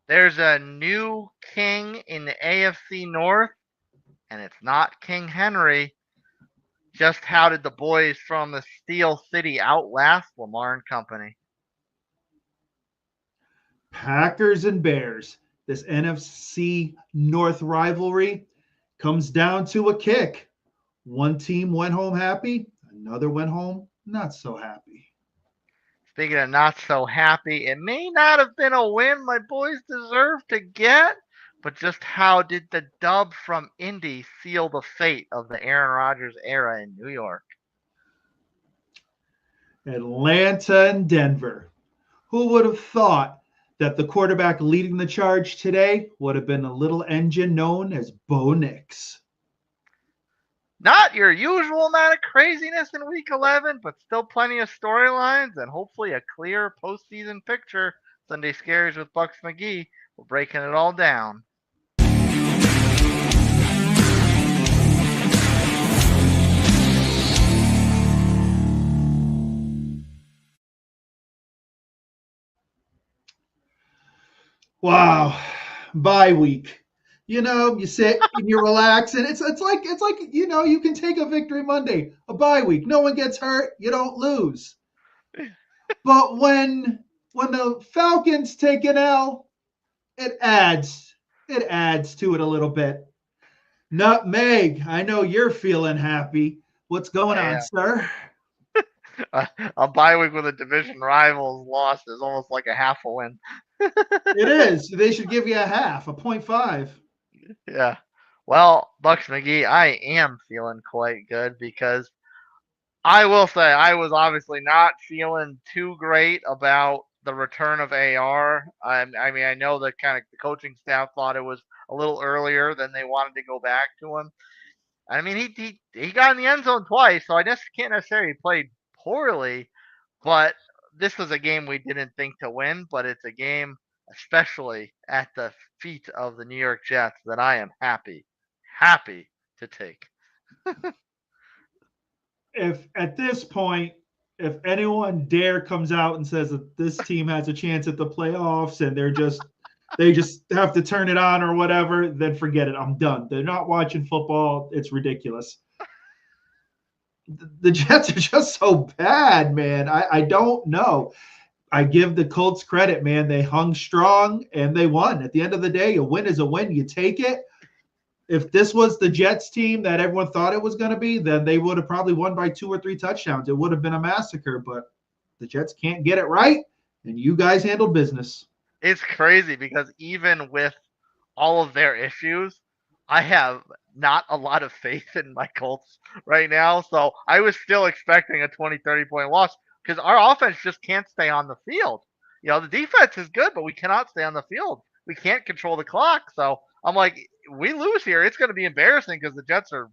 There's a new king in the AFC North, and it's not King Henry. Just how did the boys from the Steel City outlast Lamar and company? Packers and Bears. This NFC North rivalry comes down to a kick. One team went home happy, another went home not so happy. Speaking of not so happy, it may not have been a win my boys deserved to get, but just how did the dub from Indy seal the fate of the Aaron Rodgers era in New York? Atlanta and Denver. Who would have thought that the quarterback leading the charge today would have been a little engine known as Bo Nix? Not your usual amount of craziness in Week 11, but still plenty of storylines and hopefully a clear postseason picture. Sunday Scaries with Bucks McGee. We're breaking it all down. Wow, bye week. You sit and you relax, and it's like you can take a victory Monday, a bye week. No one gets hurt, you don't lose. But when the Falcons take an L, it adds to it a little bit. Nutmeg, I know you're feeling happy. What's going on, Yeah, sir? a bye week with a division rival's loss is almost like a half a win. It is. They should give you a half, a point five. Yeah. Well, Bucks McGee, I am feeling quite good because I will say I was obviously not feeling too great about the return of AR. I mean, I know that kind of the coaching staff thought it was a little earlier than they wanted to go back to him. I mean, he got in the end zone twice, so I just can't necessarily play poorly, but this was a game we didn't think to win, but it's a game, especially at the feet of the New York Jets, that I am happy to take. If at this point, if anyone dare comes out and says that this team has a chance at the playoffs and they just have to turn it on or whatever, then forget it. I'm done. They're not watching football. It's ridiculous. The Jets are just so bad, man. I don't know. I give the Colts credit, man. They hung strong and they won. At the end of the day, a win is a win. You take it. If this was the Jets team that everyone thought it was going to be, then they would have probably won by 2 or 3 touchdowns. It would have been a massacre, but the Jets can't get it right, and you guys handled business. It's crazy because even with all of their issues, I have not a lot of faith in my Colts right now. So I was still expecting a 20, 30 point loss because our offense just can't stay on the field. The defense is good, but we cannot stay on the field. We can't control the clock. So I'm like, we lose here. It's going to be embarrassing because the Jets are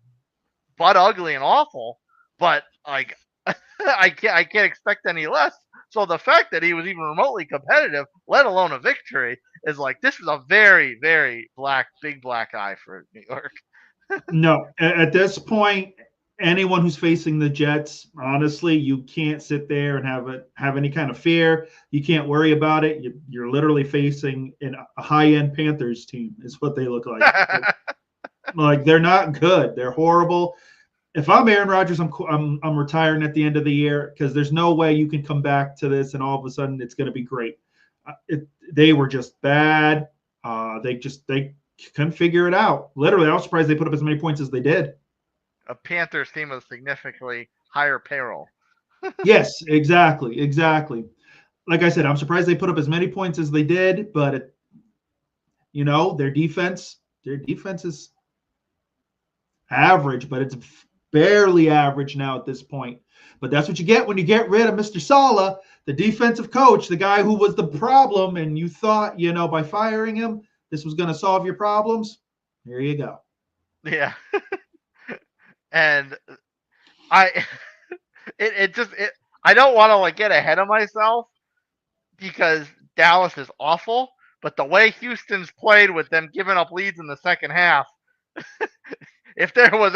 butt ugly and awful. But like, I can't expect any less. So the fact that he was even remotely competitive, let alone a victory, is like this is a very, very big black eye for New York. No, at this point, anyone who's facing the Jets, honestly, you can't sit there and have any kind of fear. You can't worry about it. You're literally facing a high end Panthers team. Is what they look like. Like they're not good. They're horrible. If I'm Aaron Rodgers, I'm retiring at the end of the year because there's no way you can come back to this and all of a sudden it's going to be great. They were just bad. They couldn't figure it out. Literally, I was surprised they put up as many points as they did. A Panthers team with significantly higher payroll. Yes, exactly. Like I said, I'm surprised they put up as many points as they did, but their defense is average, but it's barely average now at this point. But that's what you get when you get rid of Mr. Sala, the defensive coach, the guy who was the problem, and you thought, by firing him, this was going to solve your problems. Here you go. Yeah, and I it just I don't want to like get ahead of myself because Dallas is awful, but the way Houston's played with them giving up leads in the second half, if there was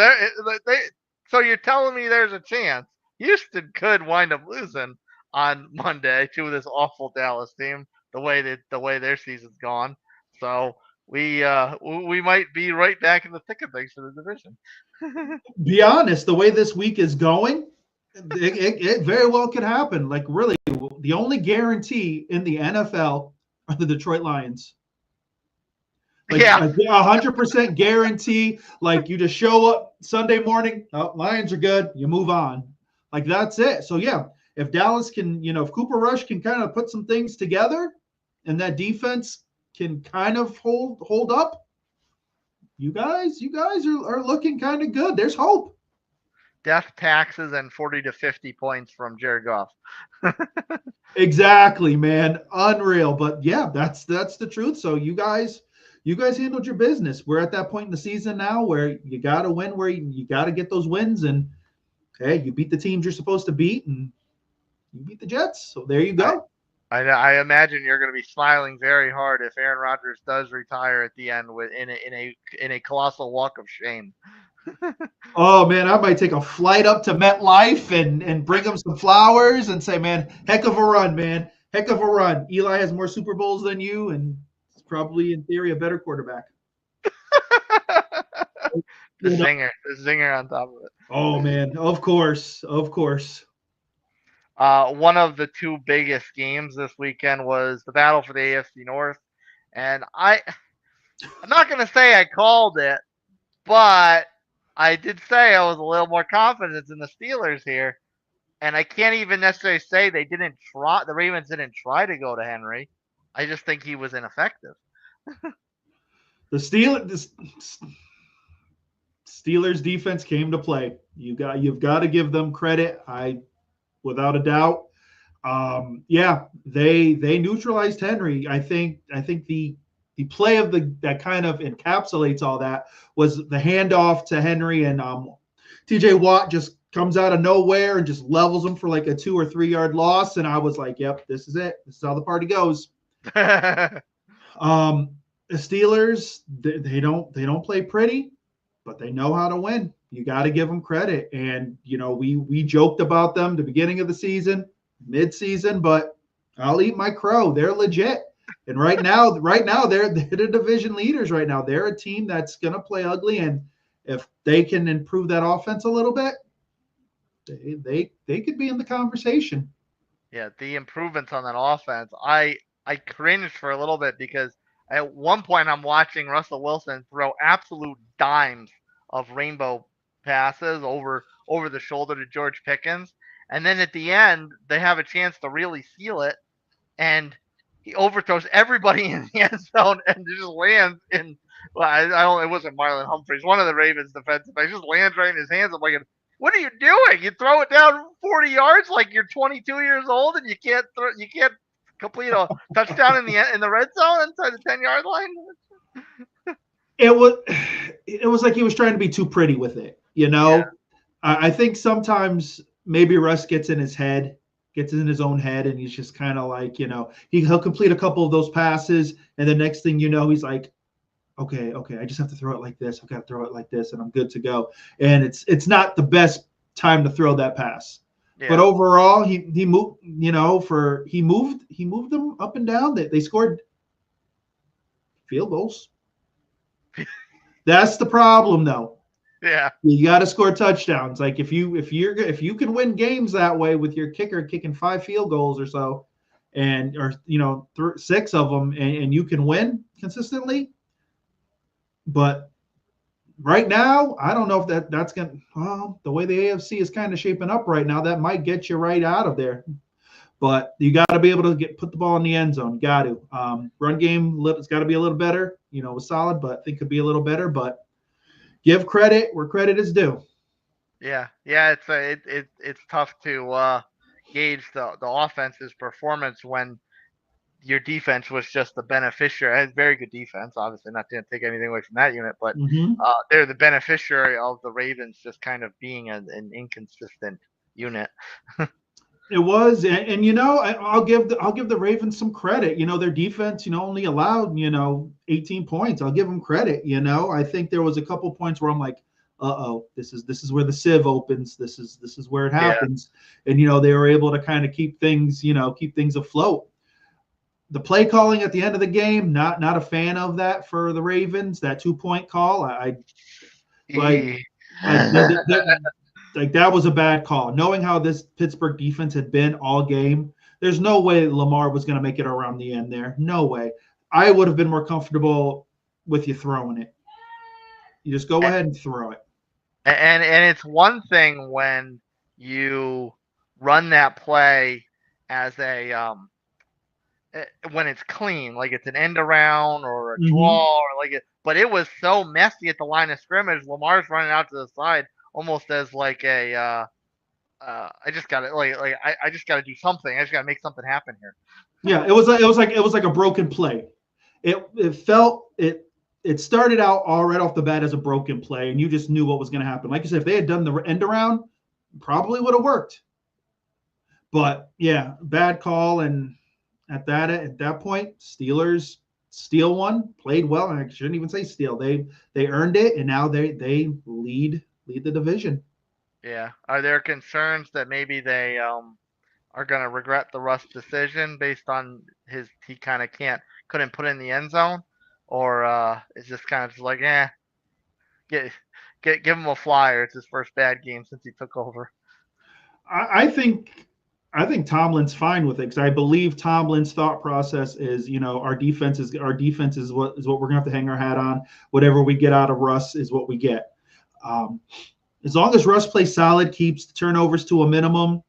so you're telling me there's a chance Houston could wind up losing on Monday to this awful Dallas team the way their season's gone. So we might be right back in the thick of things for the division. Be honest, the way this week is going, it very well could happen. Like, really, the only guarantee in the NFL are the Detroit Lions. Like Yeah. 100% guarantee. Like, you just show up Sunday morning, oh, Lions are good, you move on. Like, that's it. So yeah, if Dallas can, if Cooper Rush can kind of put some things together, and that defense can kind of hold up, you guys are looking kind of good. There's hope. Death, taxes, and 40 to 50 points from Jared Goff. Exactly, man. Unreal. But yeah, that's the truth. So you guys handled your business. We're at that point in the season now where you got to win, where you got to get those wins, and hey, you beat the teams you're supposed to beat, and you beat the Jets. So there you go. I imagine you're going to be smiling very hard if Aaron Rodgers does retire at the end in a colossal walk of shame. Oh man, I might take a flight up to MetLife and bring him some flowers and say, man, heck of a run, man. Heck of a run. Eli has more Super Bowls than you, and he's probably in theory a better quarterback. The zinger on top of it. Oh man, of course. One of the two biggest games this weekend was the battle for the AFC North, and I'm not going to say I called it, but I did say I was a little more confident in the Steelers here, and I can't even necessarily say they didn't try. The Ravens didn't try to go to Henry. I just think he was ineffective. The Steelers defense came to play. You've got to give them credit. Without a doubt. Yeah, they neutralized Henry. I think the play of that kind of encapsulates all that was the handoff to Henry, and TJ Watt just comes out of nowhere and just levels him for like a 2 or 3 yard loss. And I was like, yep, this is it. This is how the party goes. The Steelers, they don't play pretty, but they know how to win. You got to give them credit. And, we joked about them the beginning of the season, mid-season, but I'll eat my crow. They're legit. And right now they're the division leaders right now. They're a team that's going to play ugly. And if they can improve that offense a little bit, they could be in the conversation. Yeah, the improvements on that offense. I cringed for a little bit because at one point I'm watching Russell Wilson throw absolute dimes of rainbow passes over the shoulder to George Pickens, and then at the end they have a chance to really seal it, and he overthrows everybody in the end zone and just lands in. Well, I don't. It wasn't Marlon Humphreys, one of the Ravens defensive backs, just lands right in his hands. I'm like, what are you doing? You throw it down 40 yards like you're 22 years old, and you can't complete a touchdown in the red zone inside the 10-yard line. It was like he was trying to be too pretty with it. Yeah. I think sometimes maybe Russ gets in his own head, and he's just kind of like, he'll complete a couple of those passes, and the next thing you know, he's like, okay, I just have to throw it like this. I've got to throw it like this, and I'm good to go. And it's not the best time to throw that pass. Yeah. But overall, he moved, he moved them up and down. They scored field goals. That's the problem, though. Yeah, you got to score touchdowns. Like if you can win games that way with your kicker kicking 5 field goals or so, or 6 of them, and you can win consistently. But right now, I don't know if that's going to. Well, the way the AFC is kind of shaping up right now, that might get you right out of there. But you got to be able to put the ball in the end zone. Got to. Run game, it's got to be a little better. It was solid, but I think could be a little better. But give credit where credit is due. Yeah. It's tough to gauge the offense's performance when your defense was just the beneficiary. It's very good defense, obviously, not to take anything away from that unit, but they're the beneficiary of the Ravens just kind of being an inconsistent unit. It was, and I'll give the Ravens some credit. Their defense, only allowed 18 points. I'll give them credit. I think there was a couple points where I'm like, this is where the sieve opens. This is where it happens. Yeah. And they were able to kind of keep things afloat. The play calling at the end of the game, not a fan of that for the Ravens. That 2-point call, I like E- like like that was a bad call. Knowing how this Pittsburgh defense had been all game, there's no way Lamar was going to make it around the end there. No way. I would have been more comfortable with you throwing it. You just go ahead and throw it. and it's one thing when you run that play as a when it's clean, like it's an end around or a Mm-hmm. draw or like it, but it was so messy at the line of scrimmage. Lamar's running out to the side almost as like a I just got to I just got to do something. I just got to make something happen here. Yeah, it was like a broken play. It started out all right off the bat as a broken play, and you just knew what was going to happen. Like I said, if they had done the end around, probably would have worked. But yeah, bad call, and at that point, Steelers steal one, played well, and I shouldn't even say steal. They earned it, and now they lead the division. Yeah. Are there concerns that maybe they are going to regret the Russ decision based on his he kind of couldn't put it in the end zone, or is this kind of just like get give him a flyer? It's his first bad game since he took over. I think Tomlin's fine with it because I believe Tomlin's thought process is, our defense is what we're gonna have to hang our hat on. Whatever we get out of Russ is what we get. Um, as long as Russ plays solid, keeps the turnovers to a minimum,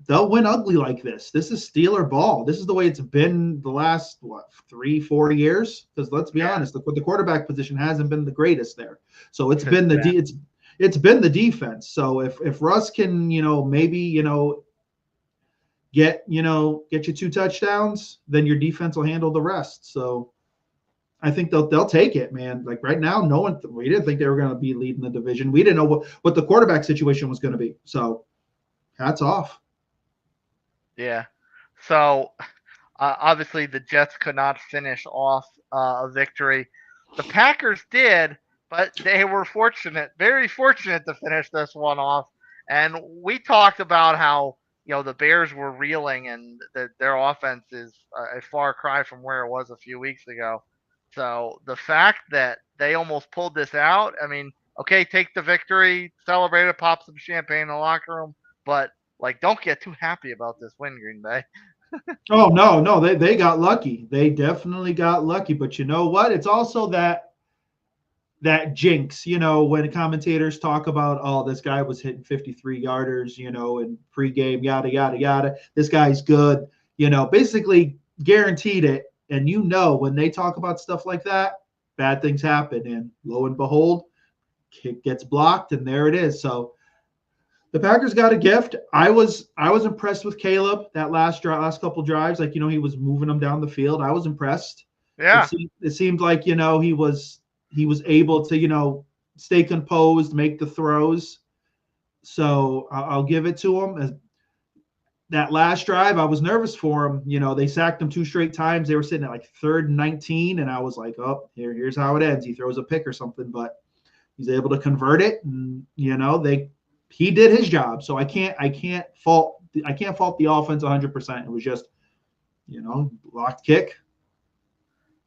they'll win ugly like this. This is Steeler ball. This is the way it's been the last 3-4 years. Because let's be honest, the quarterback position hasn't been the greatest there. So it's been it's been the defense. So if Russ can maybe get you 2 touchdowns, then your defense will handle the rest. So I think they'll take it, man. Like right now, we didn't think they were going to be leading the division. We didn't know what the quarterback situation was going to be. So hats off. Yeah. So obviously the Jets could not finish off a victory. The Packers did, but they were fortunate, very fortunate to finish this one off. And we talked about how the Bears were reeling and that their offense is a far cry from where it was a few weeks ago. So the fact that they almost pulled this out, I mean, okay, take the victory, celebrate it, pop some champagne in the locker room, but like don't get too happy about this win, Green Bay. Oh no, they got lucky. They definitely got lucky. But you know what? It's also that jinx, when commentators talk about, oh, this guy was hitting 53 yarders, in pregame, yada yada yada. This guy's good, basically guaranteed it. And when they talk about stuff like that, bad things happen. And lo and behold, kick gets blocked, and there it is. So the Packers got a gift. I was impressed with Caleb that last couple drives. Like, he was moving them down the field. I was impressed. Yeah. It seemed like, he was able to, stay composed, make the throws. So I'll give it to him. That last drive, I was nervous for him. They sacked him 2 straight times. They were sitting at like 3rd and 19, and I was like, oh, here's how it ends. He throws a pick or something, but he's able to convert it, and he did his job. So I can't fault the offense 100%. It was just, blocked kick.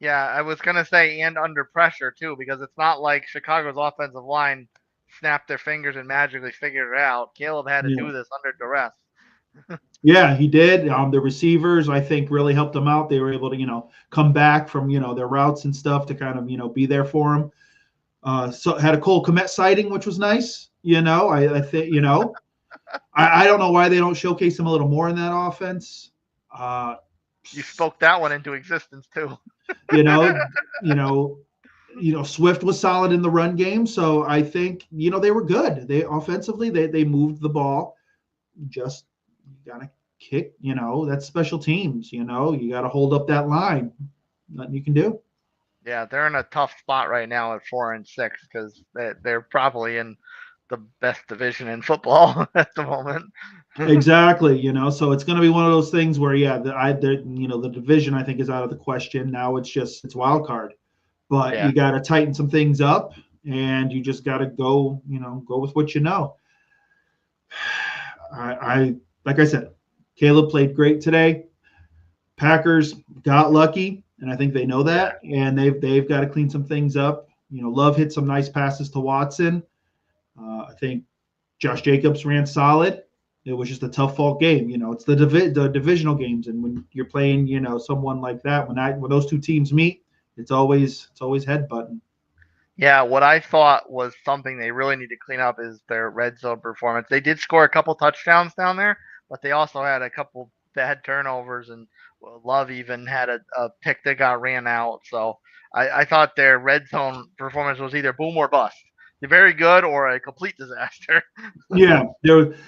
Yeah, I was gonna say and under pressure too, because it's not like Chicago's offensive line snapped their fingers and magically figured it out. Caleb had to do this under duress. Yeah, he did. The receivers, I think, really helped him out. They were able to, come back from, their routes and stuff to kind of, be there for him. So had a Cole Kmet sighting, which was nice. I think, I don't know why they don't showcase him a little more in that offense. You spoke that one into existence too. Swift was solid in the run game, so I think they were good. They offensively they moved the ball. Just gotta kick. That's special teams. You gotta hold up that line. Nothing you can do. Yeah, they're in a tough spot right now at 4-6 because they're probably in the best division in football at the moment. Exactly. So it's going to be one of those things where, the division I think is out of the question. Now it's wild card, but you got to tighten some things up, and you just got to go with what you know. I like I said, Caleb played great today. Packers got lucky, and I think they know Yeah. that, and they've got to clean some things up. Love hit some nice passes to Watson. I think Josh Jacobs ran solid. It was just a tough fault game. It's the divisional games, and when you're playing, someone like that, when those two teams meet, it's always headbutting. Yeah, what I thought was something they really need to clean up is their red zone performance. They did score a couple touchdowns down there, but they also had a couple bad turnovers, and Love even had a pick that got ran out. So I thought their red zone performance was either boom or bust. They're very good or a complete disaster. Yeah,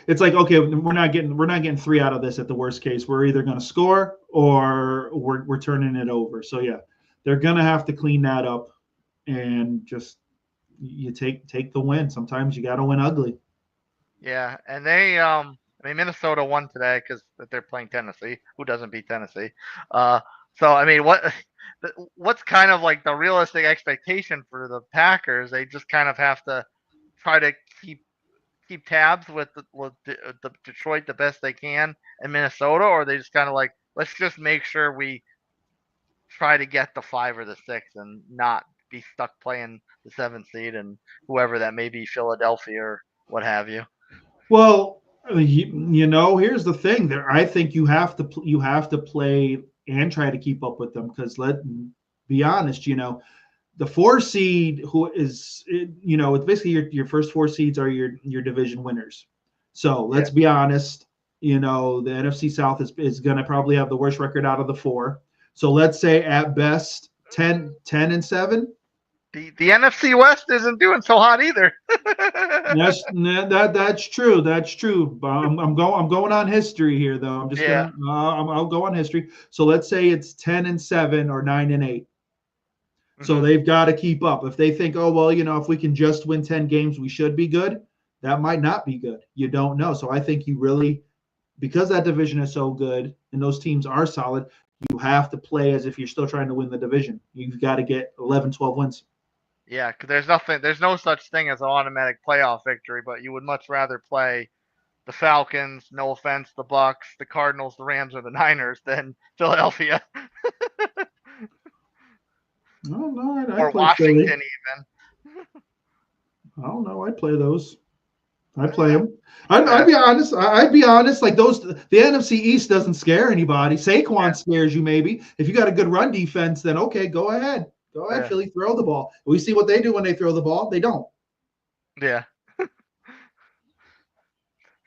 it's like, okay, we're not getting 3 out of this at the worst case. We're either going to score or we're turning it over. So yeah, they're going to have to clean that up, and just you take the win. Sometimes you got to win ugly. Yeah, and I mean, Minnesota won today because they're playing Tennessee. Who doesn't beat Tennessee? Uh, so I mean, what's kind of like the realistic expectation for the Packers? They just kind of have to try to keep tabs with the Detroit the best they can and Minnesota, or they just kind of like, let's just make sure we try to get the 5 or the 6 and not be stuck playing the 7th seed and whoever that may be, Philadelphia or what have you. Well, here's the thing. There, I think you have to play and try to keep up with them, because let be honest. The 4 seed, who is, it's basically your first 4 seeds are your division winners. So Yeah. let's be honest. The NFC South is going to probably have the worst record out of the 4. So let's say at best 10-7. The NFC West isn't doing so hot either. That's true. That's true. But I'm going on history here, though. I'm just Yeah. gonna I'll go on history. So let's say it's 10-7 or 9-8. So Mm-hmm. they've got to keep up. If they think, oh well, if we can just win 10 games, we should be good. That might not be good. You don't know. So I think you really, because that division is so good and those teams are solid, you have to play as if you're still trying to win the division. You've got to get 11, 12 wins. Yeah, because there's no such thing as an automatic playoff victory, but you would much rather play the Falcons, no offense, the Bucks, the Cardinals, the Rams, or the Niners than Philadelphia No, no, I'd or play Philly. Washington even. I don't know. I'd play those. I'd play them. I'd be honest. I'd be honest. Like those, the NFC East doesn't scare anybody. Saquon scares you maybe. If you got a good run defense, then okay, go ahead. Go ahead, Philly. Throw the ball. We see what they do when they throw the ball. They don't. Yeah.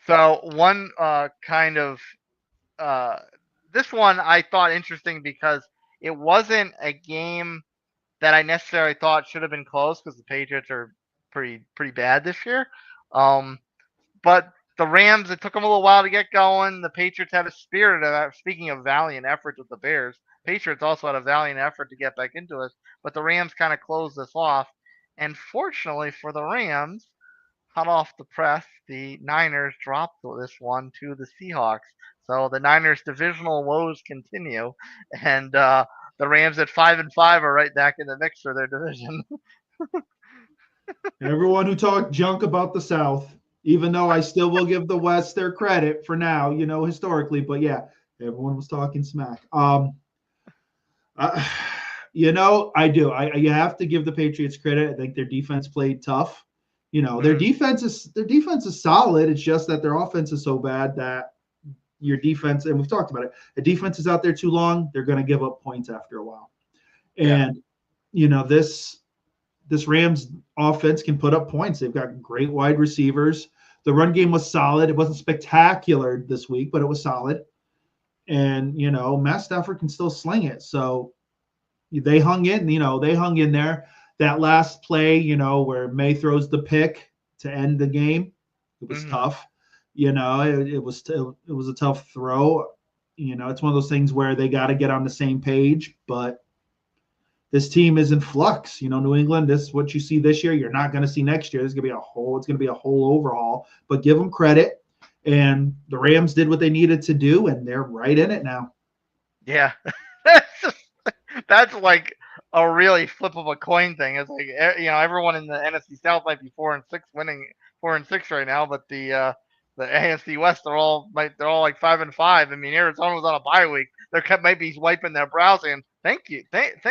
So one kind of uh, this one I thought interesting because it wasn't a game that I necessarily thought should have been close because the Patriots are pretty bad this year. Um, but the Rams, it took them a little while to get going. The Patriots had a spirit of that. Speaking of valiant efforts with the Bears, Patriots also had a valiant effort to get back into it, but the Rams kind of closed this off. And fortunately for the Rams, hot off the press, the Niners dropped this one to the Seahawks. So the Niners' divisional woes continue, and the Rams at 5-5 are right back in the mix for their division. Everyone who talked junk about the South, even though I still will give the West their credit for now, historically. But yeah, everyone was talking smack. I, I do. You have to give the Patriots credit. I think their defense played tough. Their defense is solid. It's just that their offense is so bad that your defense, and we've talked about it, the defense is out there too long, they're going to give up points after a while. And this Rams offense can put up points. They've got great wide receivers. The run game was solid. It wasn't spectacular this week, but it was solid. And Matt Stafford can still sling it. So they hung in there. That last play, where May throws the pick to end the game, it was tough. It was a tough throw. It's one of those things where they got to get on the same page, but this team is in flux. New England, this is what you see this year, you're not going to see next year. It's going to be a whole overhaul, but give them credit. And the Rams did what they needed to do, and they're right in it now. Yeah. That's like a really flip of a coin thing. It's like everyone in the NFC South might be 4-6 winning 4-6 right now, but the the NFC West, they're all like 5-5. I mean, Arizona was on a bye week. They might be wiping their brows and thank you, thank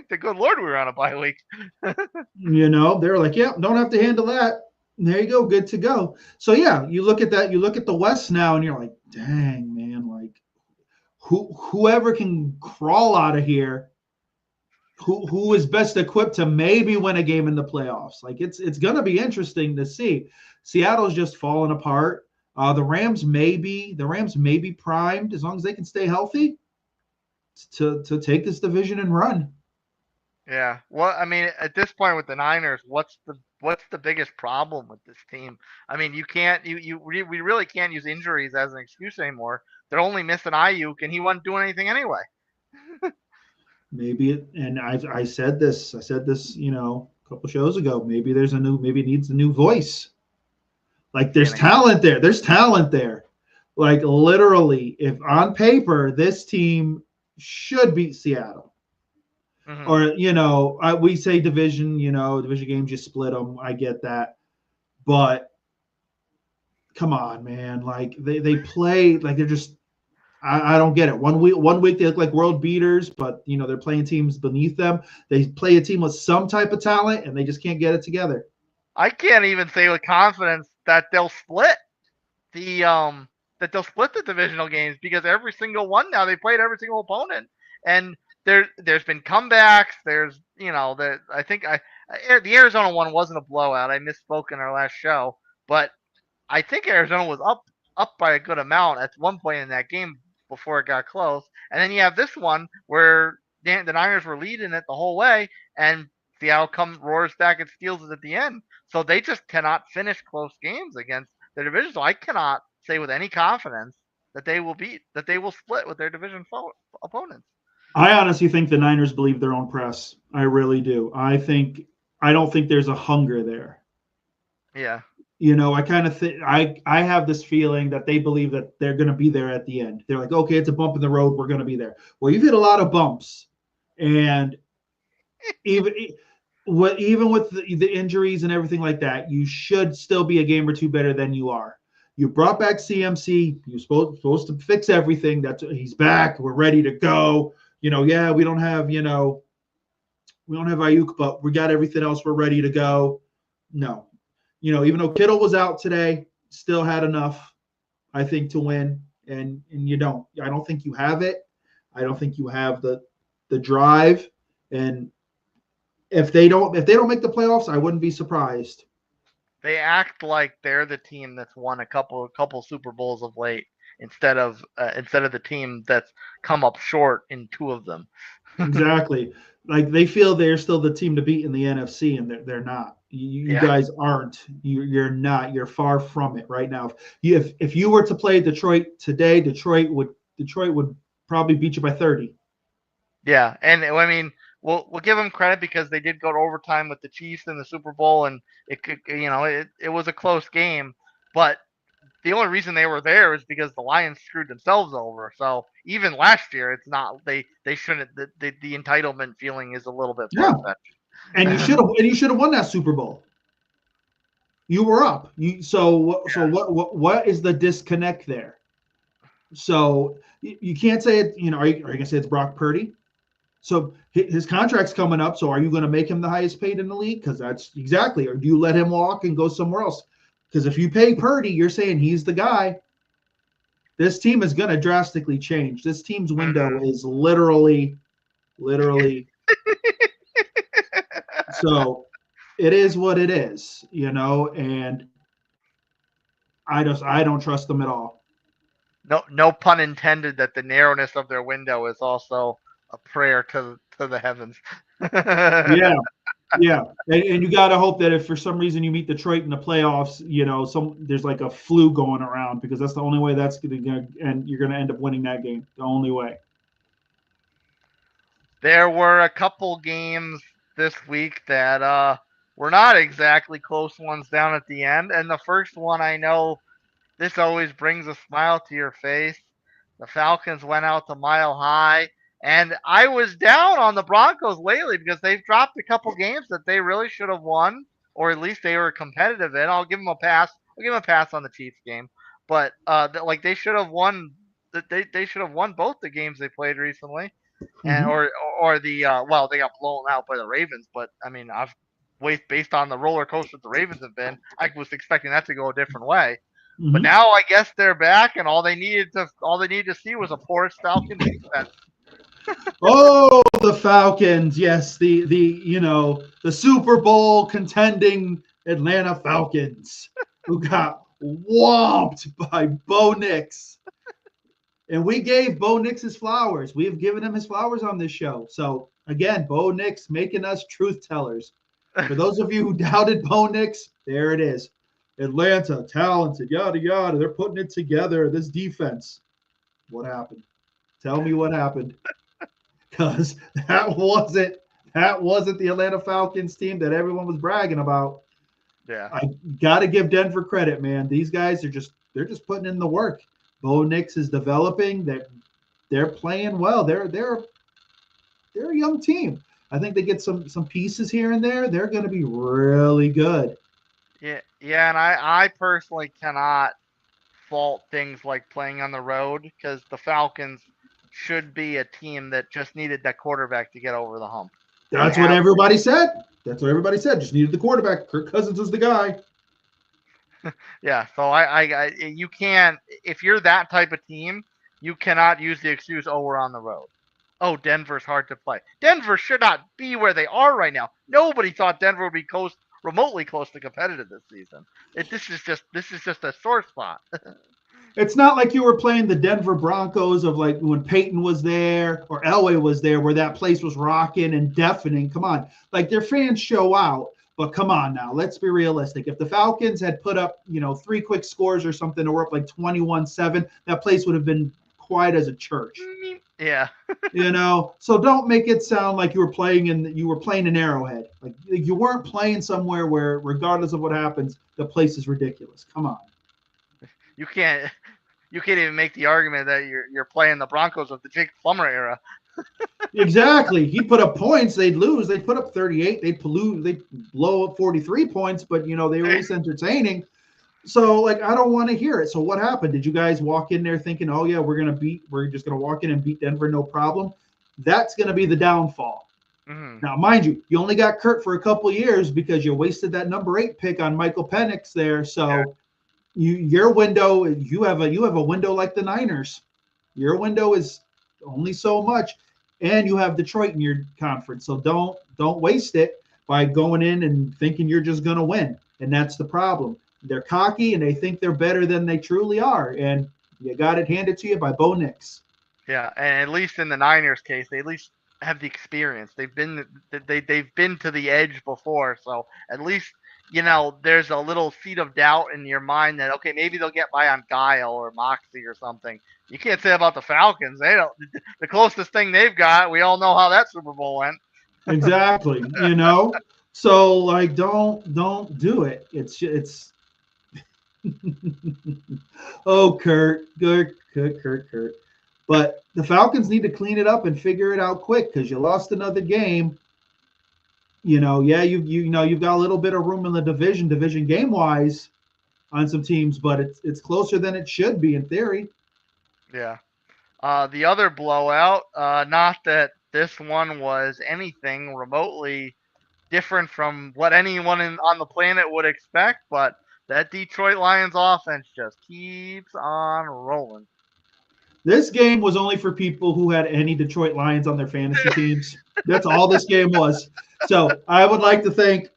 the good Lord we were on a bye week. They're like, yeah, don't have to handle that. There you go, good to go. So yeah, you look at that, you look at the West now, and you're like, dang man, like whoever can crawl out of here, who is best equipped to maybe win a game in the playoffs. Like it's gonna be interesting to see. Seattle's just falling apart. The Rams may be primed as long as they can stay healthy to take this division and run. Yeah. Well, I mean, at this point with the Niners, what's the biggest problem with this team? I mean, you can't we really can't use injuries as an excuse anymore. They're only missing Ayuk, and he wasn't doing anything anyway. Maybe and I said this, a couple shows ago. Maybe it needs a new voice. Like there's talent there. There's talent there. Like literally, if on paper this team should beat Seattle. Mm-hmm. Or we say division games, you split them. I get that, but come on, man! Like they play like they're just. I don't get it. One week they look like world beaters, but they're playing teams beneath them. They play a team with some type of talent, and they just can't get it together. I can't even say with confidence that they'll split the divisional games because every single one now they played every single opponent, and there's been comebacks. There's I think the Arizona one wasn't a blowout. I misspoke in our last show, but I think Arizona was up by a good amount at one point in that game before it got close. And then you have this one where the Niners were leading it the whole way, and Seattle roars back and steals it at the end. So they just cannot finish close games against their division. So I cannot say with any confidence that they will split with their division opponents. I honestly think the Niners believe their own press. I really do. I don't think there's a hunger there. Yeah. I kind of think I have this feeling that they believe that they're going to be there at the end. They're like, okay, it's a bump in the road. We're going to be there. Well, you've hit a lot of bumps, and even with the injuries and everything like that, you should still be a game or two better than you are. You brought back CMC. You're supposed to fix everything. He's back. We're ready to go. We don't have Ayuk, but we got everything else. We're ready to go. No. Even though Kittle was out today, still had enough, I think, to win. And you don't. I don't think you have it. I don't think you have the drive. And if they don't make the playoffs, I wouldn't be surprised. They act like they're the team that's won a couple Super Bowls of late instead of the team that's come up short in two of them. Exactly. Like they feel they're still the team to beat in the NFC, and they're not. You guys aren't. You're not. You're far from it right now. If you were to play Detroit today, Detroit would probably beat you by 30. Yeah, and I mean, we'll give them credit because they did go to overtime with the Chiefs in the Super Bowl, and it was a close game. But the only reason they were there is because the Lions screwed themselves over. So even last year, it's not they shouldn't. The entitlement feeling is a little bit far-fetched. And you should have won that Super Bowl. You were up. So what is the disconnect there? So you can't say it. Are you gonna say it's Brock Purdy? So his contract's coming up. So are you going to make him the highest paid in the league? Because that's exactly. Or do you let him walk and go somewhere else? Because if you pay Purdy, you're saying he's the guy. This team is going to drastically change. This team's window is literally. So it is what it is, and I don't trust them at all. No pun intended that the narrowness of their window is also a prayer to the heavens. Yeah. And you got to hope that if for some reason you meet Detroit in the playoffs, there's like a flu going around, because that's the only way that's going to, and you're going to end up winning that game. The only way. There were a couple games this week that were not exactly close ones down at the end. And the first one, I know this always brings a smile to your face. The Falcons went out to Mile High. And I was down on the Broncos lately because they've dropped a couple games that they really should have won, or at least they were competitive in. I'll give them a pass. I'll give them a pass on the Chiefs game. but like they should have won. They should have won both the games they played recently, and Mhm. or the well, they got blown out by the Ravens. But I mean, I've based on the roller coaster the Ravens have been, I was expecting that to go a different way. But Mhm. now I guess they're back, and all they needed to see was a porous Falcons defense. Oh, the Falcons. Yes, the Super Bowl contending Atlanta Falcons who got whomped by Bo Nix. And we gave Bo Nix his flowers. We have given him his flowers on this show. So again, Bo Nix making us truth tellers. For those of you who doubted Bo Nix, there it is. Atlanta, talented, yada yada. They're putting it together. This defense. What happened? Tell me what happened. Because that wasn't the Atlanta Falcons team that everyone was bragging about. Yeah. I got to give Denver credit, man. These guys they're just putting in the work. Bo Nix is developing. They're playing well. They're a young team. I think they get some pieces here and there. They're going to be really good. Yeah, and I personally cannot fault things like playing on the road because the Falcons should be a team that just needed that quarterback to get over the hump. They That's what have, everybody said. That's what everybody said. Just needed the quarterback. Kirk Cousins was the guy. yeah. So you can't if you're that type of team, you cannot use the excuse, oh, we're on the road. Oh, Denver's hard to play. Denver should not be where they are right now. Nobody thought Denver would be remotely close to competitive this season. This is just a sore spot. It's not like you were playing the Denver Broncos of like when Peyton was there or Elway was there, where that place was rocking and deafening. Come on, like their fans show out, but come on now, let's be realistic. If the Falcons had put up, 3 quick scores or something, or up like 21-7, that place would have been quiet as a church. Yeah. So don't make it sound like you were playing in Arrowhead. Like you weren't playing somewhere where, regardless of what happens, the place is ridiculous. Come on. You can't you can't even make the argument that you're playing the Broncos of the Jake Plummer era. Exactly. He'd put up points, they'd lose. They'd put up 38, they'd blow up 43 points, but they were at least entertaining. So like I don't want to hear it. So what happened? Did you guys walk in there thinking, "Oh yeah, we're just going to walk in and beat Denver no problem?" That's going to be the downfall. Mm-hmm. Now, mind you, you only got Kurt for a couple years because you wasted that number 8 pick on Michael Penix there. So your window, you have a window like the Niners. Your window is only so much, and you have Detroit in your conference. So don't waste it by going in and thinking you're just going to win. And that's the problem. They're cocky and they think they're better than they truly are. And you got it handed to you by Bo Nix. Yeah, and at least in the Niners case, they at least have the experience. They've been to the edge before, so at least there's a little seed of doubt in your mind that okay, maybe they'll get by on Guile or Moxie or something. You can't say about the Falcons. They don't. The closest thing they've got, we all know how that Super Bowl went. Exactly. So like don't do it. It's oh Kurt. But the Falcons need to clean it up and figure it out quick because you lost another game. Yeah, you've got a little bit of room in the division game wise on some teams, but it's closer than it should be in theory. Yeah. The other blowout, not that this one was anything remotely different from what anyone on the planet would expect, but that Detroit Lions offense just keeps on rolling. This game was only for people who had any Detroit Lions on their fantasy teams. That's all this game was. So I would like to thank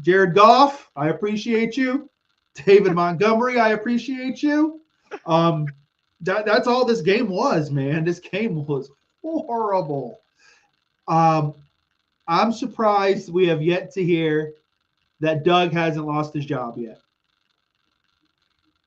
Jared Goff. I appreciate you. David Montgomery, I appreciate you. That's all this game was, man. This game was horrible. I'm surprised we have yet to hear that Doug hasn't lost his job yet.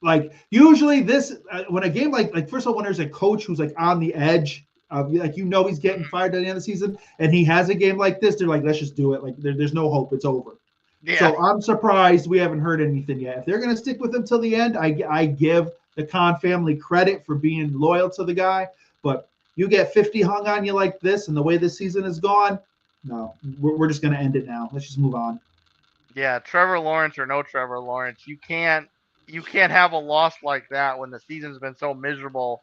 Like usually this when a game like first of all when there's a coach who's like on the edge of like he's getting fired at the end of the season and he has a game like this, they're like, let's just do it. Like there's no hope, it's over. Yeah. So I'm surprised we haven't heard anything yet. If they're gonna stick with him till the end, I give the Khan family credit for being loyal to the guy. But you get 50 hung on you like this, and the way this season is gone, no, we're just gonna end it now. Let's just move on. Yeah, Trevor Lawrence or no Trevor Lawrence, you can't you can't have a loss like that when the season's been so miserable.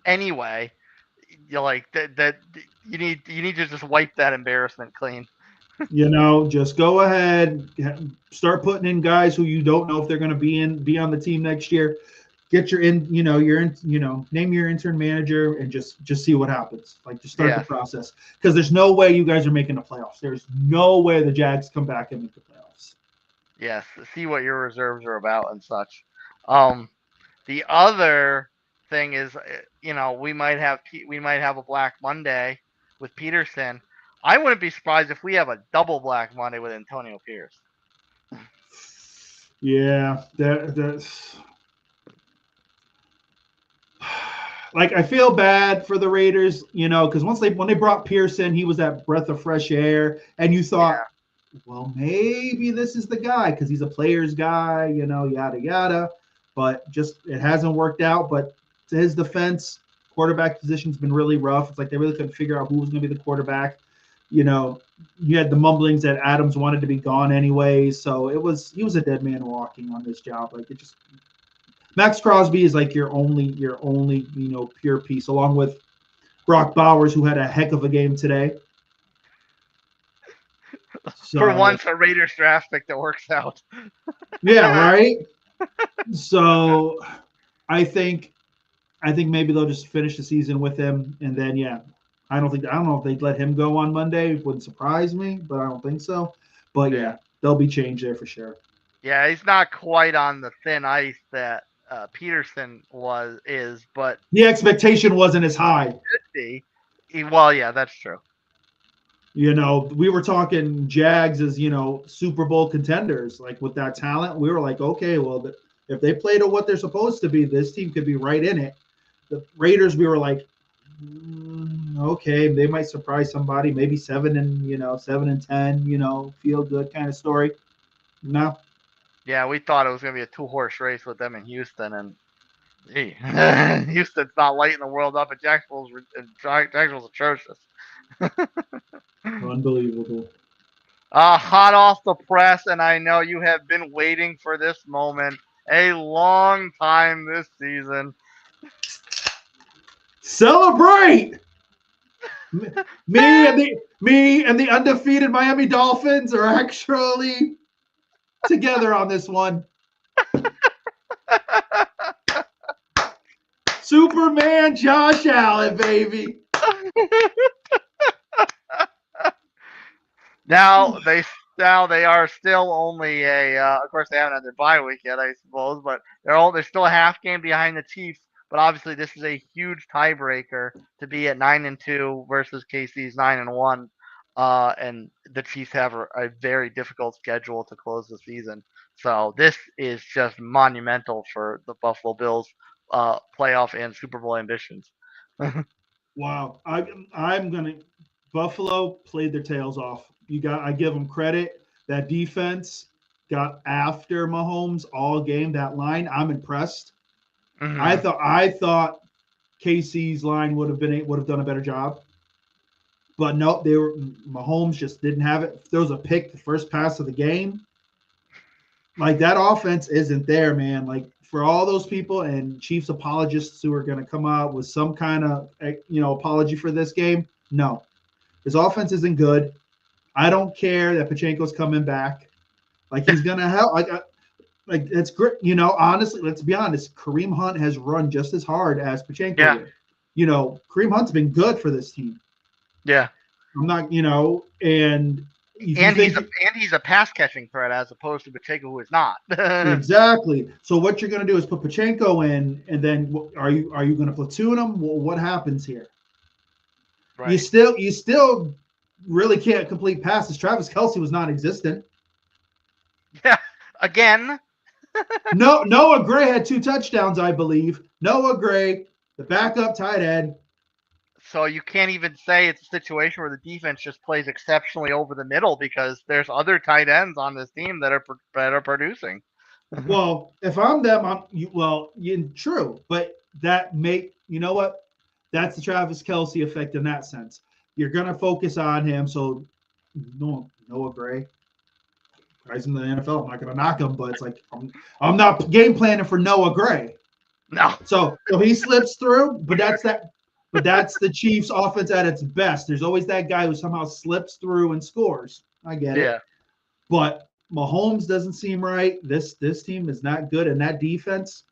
Anyway, you're like that. You need to just wipe that embarrassment clean. Just go ahead, start putting in guys who you don't know if they're going to be on the team next year. Get name your intern manager and just see what happens. Like, just start the process, because there's no way you guys are making the playoffs. There's no way the Jags come back and make the playoffs. Yes, see what your reserves are about and such. The other thing is, we might have a Black Monday with Pederson. I wouldn't be surprised if we have a double Black Monday with Antonio Pierce. Yeah, that's like, I feel bad for the Raiders, because when they brought Pierce in, he was that breath of fresh air, and you thought, well, maybe this is the guy because he's a player's guy, yada yada. But just it hasn't worked out. But to his defense, quarterback position's been really rough. It's like they really couldn't figure out who was going to be the quarterback. You had the mumblings that Adams wanted to be gone anyway, so he was a dead man walking on this job. Like, it just, Max Crosby is like your only pure piece, along with Brock Bowers, who had a heck of a game today. So, for once, a Raiders draft pick that works out. Yeah, right. So I think maybe they'll just finish the season with him, and then I don't know if they'd let him go on Monday. It wouldn't surprise me, but I don't think so. But there'll be change there for sure. Yeah, he's not quite on the thin ice that Pederson is, but the expectation wasn't as high. Well, yeah, that's true. We were talking Jags as, Super Bowl contenders. Like, with that talent, we were like, okay, well, if they play to what they're supposed to be, this team could be right in it. The Raiders, we were like, okay, they might surprise somebody, maybe 7-10, feel good kind of story. No. Yeah, we thought it was going to be a 2-horse race with them in Houston, and Houston's not lighting the world up, and Jacksonville's atrocious. Unbelievable. Hot off the press, and I know you have been waiting for this moment a long time this season. Celebrate! me and the undefeated Miami Dolphins are actually together on this one. Superman Josh Allen, baby. Now they are still only of course they haven't had their bye week yet, I suppose, but they're still a half game behind the Chiefs. But obviously, this is a huge tiebreaker to be at 9-2 versus KC's 9-1, and the Chiefs have a very difficult schedule to close the season. So this is just monumental for the Buffalo Bills' playoff and Super Bowl ambitions. Wow, I'm gonna. Buffalo played their tails off. I give them credit. That defense got after Mahomes all game. That line, I'm impressed. Mm-hmm. I thought KC's line would have done a better job, but no, Mahomes just didn't have it. There was a pick the first pass of the game. Like, that offense isn't there, man. Like, for all those people and Chiefs apologists who are going to come out with some kind of apology for this game, no, his offense isn't good. I don't care that Pachenko's coming back. Like, he's going to help. Like, it's great. Honestly, let's be honest. Kareem Hunt has run just as hard as Pachenko did. Kareem Hunt's been good for this team. Yeah. I'm not, and he's a pass catching threat as opposed to Pachenko, who is not. Exactly. So what you're going to do is put Pachenko in, and then are you going to platoon him? Well, what happens here? Right. You still really can't complete passes. Travis Kelce was non-existent. Yeah. Again. No, Noah Gray had 2 touchdowns, I believe. Noah Gray, the backup tight end. So you can't even say it's a situation where the defense just plays exceptionally over the middle, because there's other tight ends on this team that are producing. Well, if I'm them, true, but you know what? That's the Travis Kelce effect in that sense. You're gonna focus on him. So Noah Gray, guys in the NFL. I'm not going to knock him, but it's like I'm not game planning for Noah Gray. No. So he slips through, but that's that. But that's the Chiefs' offense at its best. There's always that guy who somehow slips through and scores. I get it. But Mahomes doesn't seem right. This team is not good, and that defense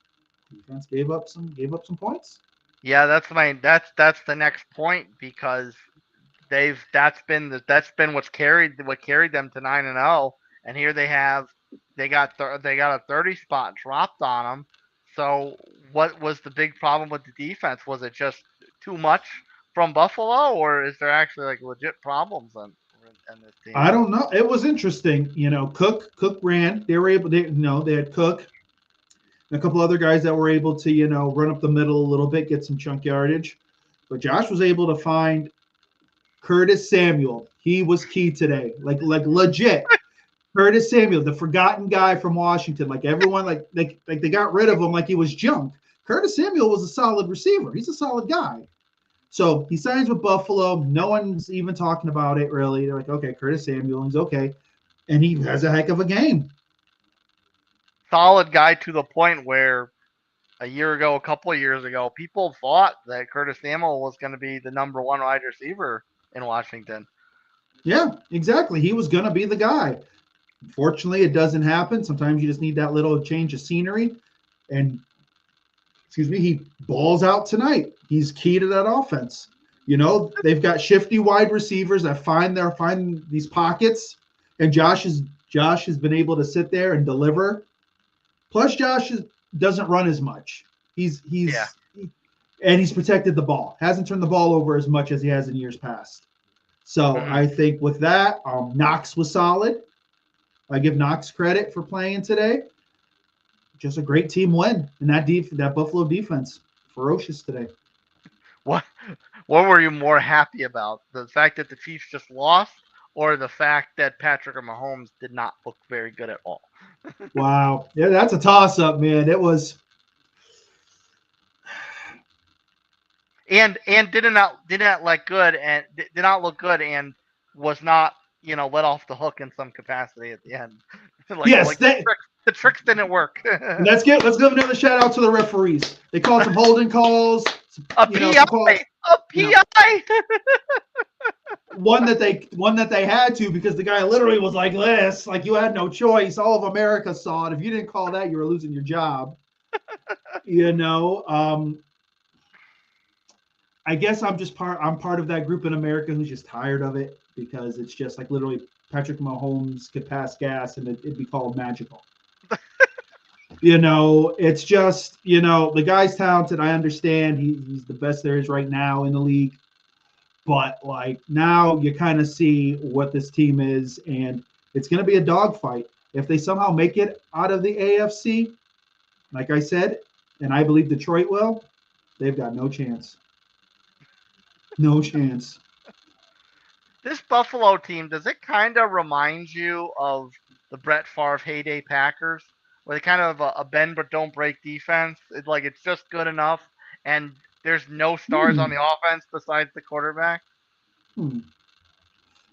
gave up some points. Yeah, that's the next point, because that's been what carried them to 9-0, and here they got a 30 spot dropped on them. So what was the big problem with the defense? Was it just too much from Buffalo, or is there actually like legit problems in this team? I don't know. It was interesting. Cook ran. They were able. They had Cook and a couple other guys that were able to run up the middle a little bit, get some chunk yardage. But Josh was able to find Curtis Samuel. He was key today, like legit. Curtis Samuel, the forgotten guy from Washington. Like everyone, like they got rid of him like he was junk. Curtis Samuel was a solid receiver. He's a solid guy. So he signs with Buffalo. No one's even talking about it really. They're like, okay, Curtis Samuel, he's okay. And he has a heck of a game. Solid guy, to the point where a couple of years ago, people thought that Curtis Samuel was going to be the number one wide receiver in Washington. Yeah, exactly. He was going to be the guy. Unfortunately, it doesn't happen. Sometimes you just need that little change of scenery. And he balls out tonight. He's key to that offense. They've got shifty wide receivers that find these pockets, and Josh has been able to sit there and deliver. Plus, Josh doesn't run as much. He's protected the ball. Hasn't turned the ball over as much as he has in years past. So I think with that, Knox was solid. I give Knox credit for playing today. Just a great team win, and that Buffalo defense, ferocious today. What were you more happy about? The fact that the Chiefs just lost, or the fact that Patrick Mahomes did not look very good at all? Wow. Yeah, that's a toss-up, man. It was. And did not look good, and was not let off the hook in some capacity at the end. The tricks didn't work. Let's give another shout out to the referees. They called some holding calls. A PI. One that they had to, because the guy literally was like this, like you had no choice. All of America saw it. If you didn't call that, you were losing your job. I guess I'm part of that group in America who's just tired of it, because it's just like literally Patrick Mahomes could pass gas and it'd be called magical. It's just, the guy's talented. I understand he's the best there is right now in the league. But like now you kind of see what this team is, and it's going to be a dogfight. If they somehow make it out of the AFC, like I said, and I believe Detroit will, they've got no chance. No chance. This Buffalo team, does it kind of remind you of the Brett Favre heyday Packers, where they kind of a bend but don't break defense? It's just good enough, and there's no stars on the offense besides the quarterback.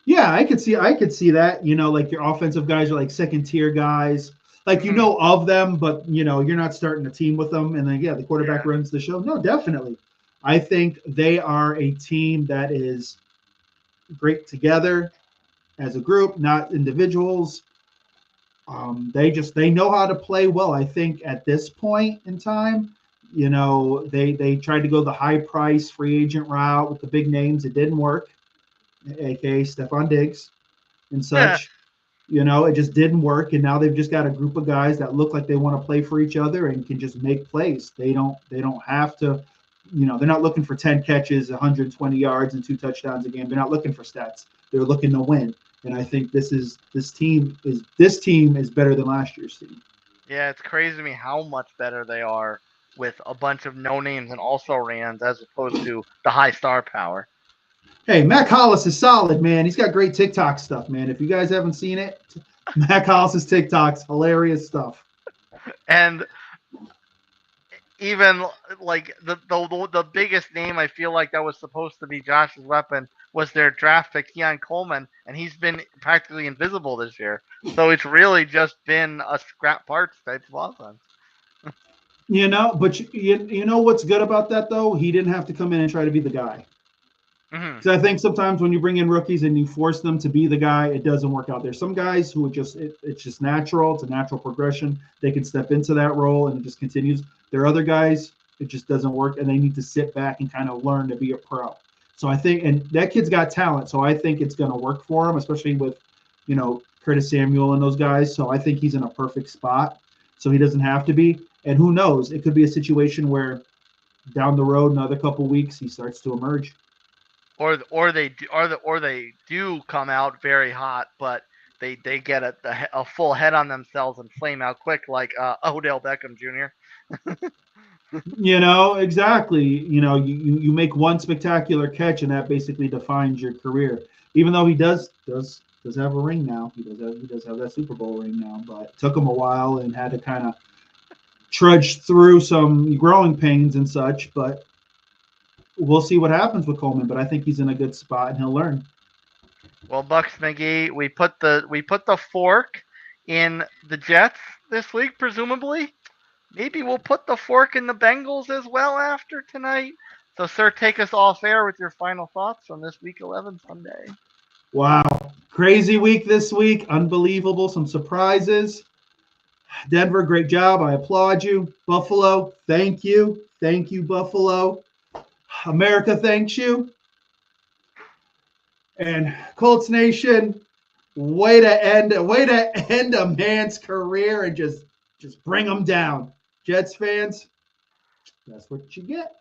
Yeah, I could see that. Like your offensive guys are like second tier guys. Like of them, but you're not starting a team with them. And then the quarterback runs the show. No, definitely. I think they are a team that is great together as a group, not individuals. They know how to play well. I think at this point in time, they tried to go the high price free agent route with the big names. It didn't work, aka Stephon Diggs and such. It just didn't work. And now they've just got a group of guys that look like they want to play for each other and can just make plays. They don't have to. They're not looking for 10 catches, 120 yards, and 2 touchdowns a game. They're not looking for stats. They're looking to win. And I think this team is better than last year's team. Yeah, it's crazy to me how much better they are with a bunch of no names and also rans, as opposed to the high star power. Hey, Mac Hollis is solid, man. He's got great TikTok stuff, man. If you guys haven't seen it, Mac Hollis's TikTok's hilarious stuff. And even like the biggest name I feel like that was supposed to be Josh's weapon was their draft pick, Keon Coleman, and he's been practically invisible this year. So it's really just been a scrap parts type of offense. But you know what's good about that though? He didn't have to come in and try to be the guy. Mm-hmm. Because I think sometimes when you bring in rookies and you force them to be the guy, it doesn't work out. There's some guys who it's just natural. It's a natural progression. They can step into that role and it just continues. There are other guys it just doesn't work, and they need to sit back and kind of learn to be a pro. So I think, and that kid's got talent, so I think it's going to work for him, especially with, Curtis Samuel and those guys. So I think he's in a perfect spot. So he doesn't have to be. And who knows? It could be a situation where down the road, another couple weeks, he starts to emerge. Or they do come out very hot, but they get a full head on themselves and flame out quick, like Odell Beckham Jr. Exactly. You make one spectacular catch, and that basically defines your career. Even though he does have a ring now, he does have that Super Bowl ring now, but it took him a while and had to kind of trudge through some growing pains and such. But we'll see what happens with Coleman. But I think he's in a good spot, and he'll learn. Well, Bucks McGee, we put the fork in the Jets this week, presumably. Maybe we'll put the fork in the Bengals as well after tonight. So, sir, take us off air with your final thoughts on this Week 11 Sunday. Wow. Crazy week this week. Unbelievable. Some surprises. Denver, great job. I applaud you. Buffalo, thank you. Thank you, Buffalo. America thanks you. And Colts Nation, way to end a man's career and just bring them down. Jets fans, that's what you get.